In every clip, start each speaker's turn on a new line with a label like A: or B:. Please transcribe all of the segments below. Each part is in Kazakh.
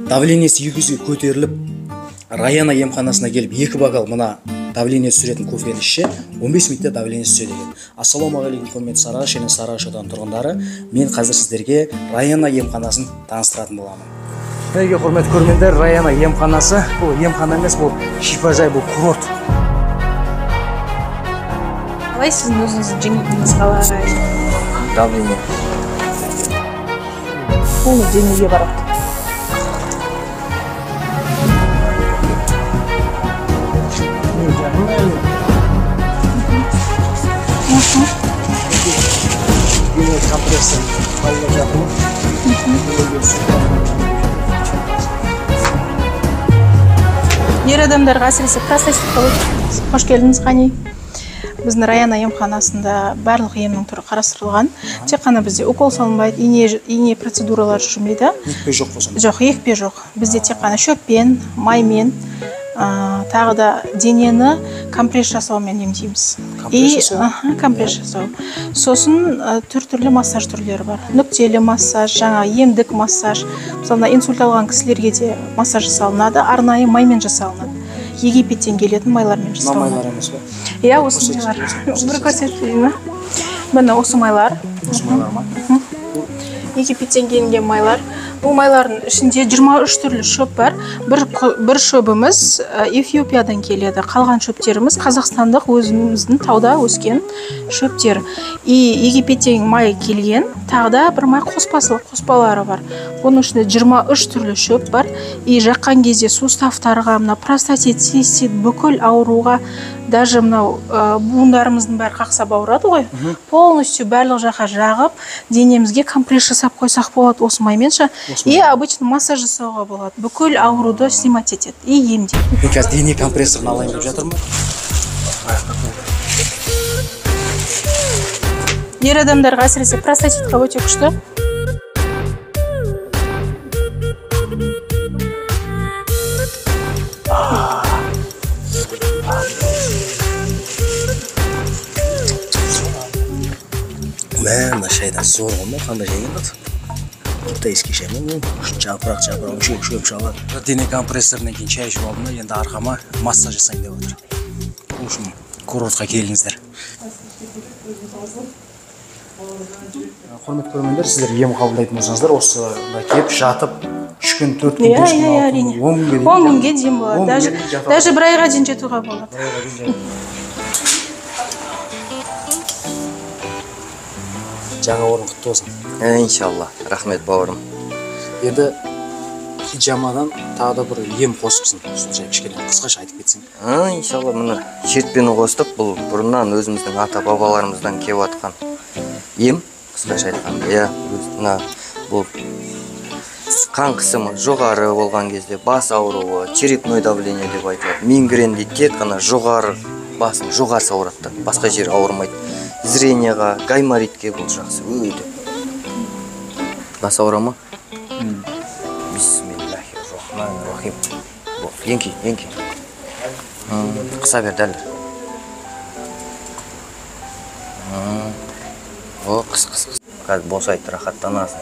A: давлениесі 200-ге көтеріліп, Раяна емханасына келіп 2 бокал мына давление түсіретін кофені ішсе, 15 минутта давлениесі түседі екен. Ассалаумағалейкум, құрметті Сарыағаш және Сарыағаш ауданының тұрғындары. Мен қазір сіздерге Раяна емханасын таныстыратын боламын. Мінеке, құрметті көрермендер, Раяна емханасы. Бұл емхана емес, бұл шипажай, бұл курорт.
B: Қалай сіздің өзіңіздің жеңілдігіңіз қалай?
C: Давление.
B: Бұл денеге барады.
A: Компрессор қалып жатыр.
B: Ер адамдарға әсіресе простатитқа қош келдіңіз, Қани. Біздің Раяна емханасында барлық емнің түрі қарастырылған. Тек қана бізде укол салынбайды, ине процедуралар жүрмейді.
A: Екпе жоқ болсын.
B: Жоқ, екпе жоқ. Бізде тек қана шөппен, маймен, тағы да денені компресс жасаумен емдейміз. Компресс жасау. Сосын түрлі массаж түрлері бар. Нүктелі массаж, жаңа емдік массаж. Мысалы, инсульт алған кісілерге де массаж жасалынады, арнайы маймен жасалынады. Египеттен келетін майлармен жасалынады.
A: Майлар емес пе?
B: Иә, осы майлар. Бір көрсетейін. Міне осы майлар.
A: Осы майлар ма?
B: Египеттен келген майлар. Бұл майлардың ішінде 23 түрлі шөп бар. Бір шөбіміз Эфиопиядан келеді. Қалған шөптеріміз қазақстандық өзіміздің тауда өскен шөптер. Египеттен май келген, тағы да бір май қоспалары бар. Оның ішінде 23 түрлі шөп бар. Жаққан кезде суставтарға, простатит, цистит, бүкіл ауруға, даже мынау буындарымыздың бәрі қақсап ауырады ғой. Полностью барлық жаққа жағып, денемізге компресс жасап қойсақ болады осы майменше. И обычно массаж жасауға болады. Бүкіл ауруды снимать етеді. И емдейді.
A: Мен қазір дене компрессорын алайын деп жатырмын.
B: Ер адамдарға әсіресе простатитқа өте күшті.
A: Мына шайдан зор ғой, қандай жеген қады? Китайский шай ма? Жапырақ, шөп шалады. Дене компрессорынан кейін шай ішіп алдым да, енді арқама массаж жасайын деп отыр. Бұл үшін курортқа келіңіздер. Құрметті көрермендер, сіздер ем қабылдайтын болсаңыздар, осында келіп жатып 3 күн, 4 күн, 5 күн, 6 күн,
B: 10 күнге дейін болады. Даже бір айға дейін жетуге болады.
A: Жаңа орын құтты болсын.
C: Иншалла, рахмет бауырым.
A: Енді хиджамадан тағы да бір ем қосыпсың. Сонша кішкене қысқаша айтып кетсең.
C: Иншалла, мұны шертпені қостық. Бұл бұрыннан өзіміздің ата-бабаларымыздан келіп атқан ем, қысқаша айтқанда. Бұл қан қысымы жоғары болған кезде бас ауруы, черепной давление деп айтылады. Мигрен дейді, тек қана жоғары басым жоғарысы ауырады, басқа жер ауырмайды. Зрениеға, гайморитке бұл жақсы өйді. Бас ауырама? Бисмиллахиррахманиррахим. Енки. Қыса бер дәлір. Қыс. Қазір босайды, рахаттанасың.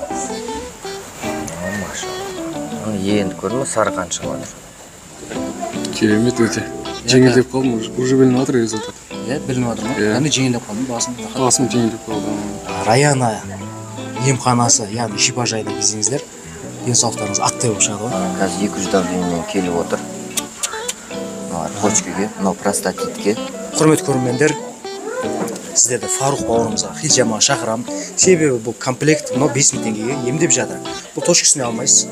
C: Машалла. Енді көрді ме, сары қан шығып жатыр.
D: Керемет өте. Жеңілдеп қалдым, уже білініп жатыр результат.
A: Білініп жатыр ма? Әне жеңілдеп қалдым,
D: басым жеңілдеп қалдым.
A: Раяна емханасы, яғни шипажайда кездеңіздер, денсаулықтарыңыз аттай болып шығады ғой.
C: Қазір 200 давлениемен келіп отыр. Почкаге, простатитке.
A: Құрметті көрермендер, сіздерді Фарух бауырымызға хиджамаға шақырамын. Себебі бұл комплект 5 мың теңгеге емдеп жатыр. Бұл точкасына алмайсыз.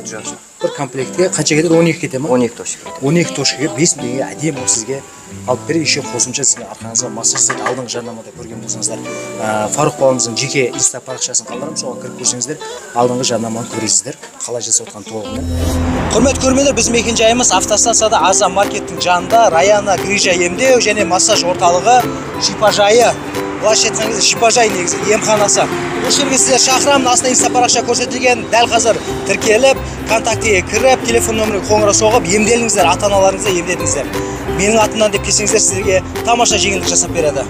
A: Бір комплектке қанша кетеді? 12 кете ма?
C: 12 точка.
A: 12 точкаге 5 мың теңгеге әдемі сізге алып береді. Еще қосымша сізге арқаңызға массаж жасайды. Алдыңғы жарнамада көрген болсаңыздар, Фарух бауырымыздың жеке инста парақшасын қалдырамын, соған кіріп көрсеңіздер, алдыңғы жарнаманы көресіздер, қалай жасап отқан толығымен. Құрметті көрермендер, біз мекенжайымыз автостанцияда Аза маркеттің жанында Раяна грижа емдеу және массаж орталығы шипажайы. Былайша айтқан кезде шипажай негізі емханасы. Бұл жерге сіздер шақырамын, астына инста парақша көрсетілген. Дәл қазір тіркеліп, контактіге кіріп, телефон нөміріне қоңырау соғып, емделіңіздер, ата-аналарыңызды емдетіңіздер. Менің атымнан деп келсеңіздер, сіздерге тамаша жеңілдік жасап береді.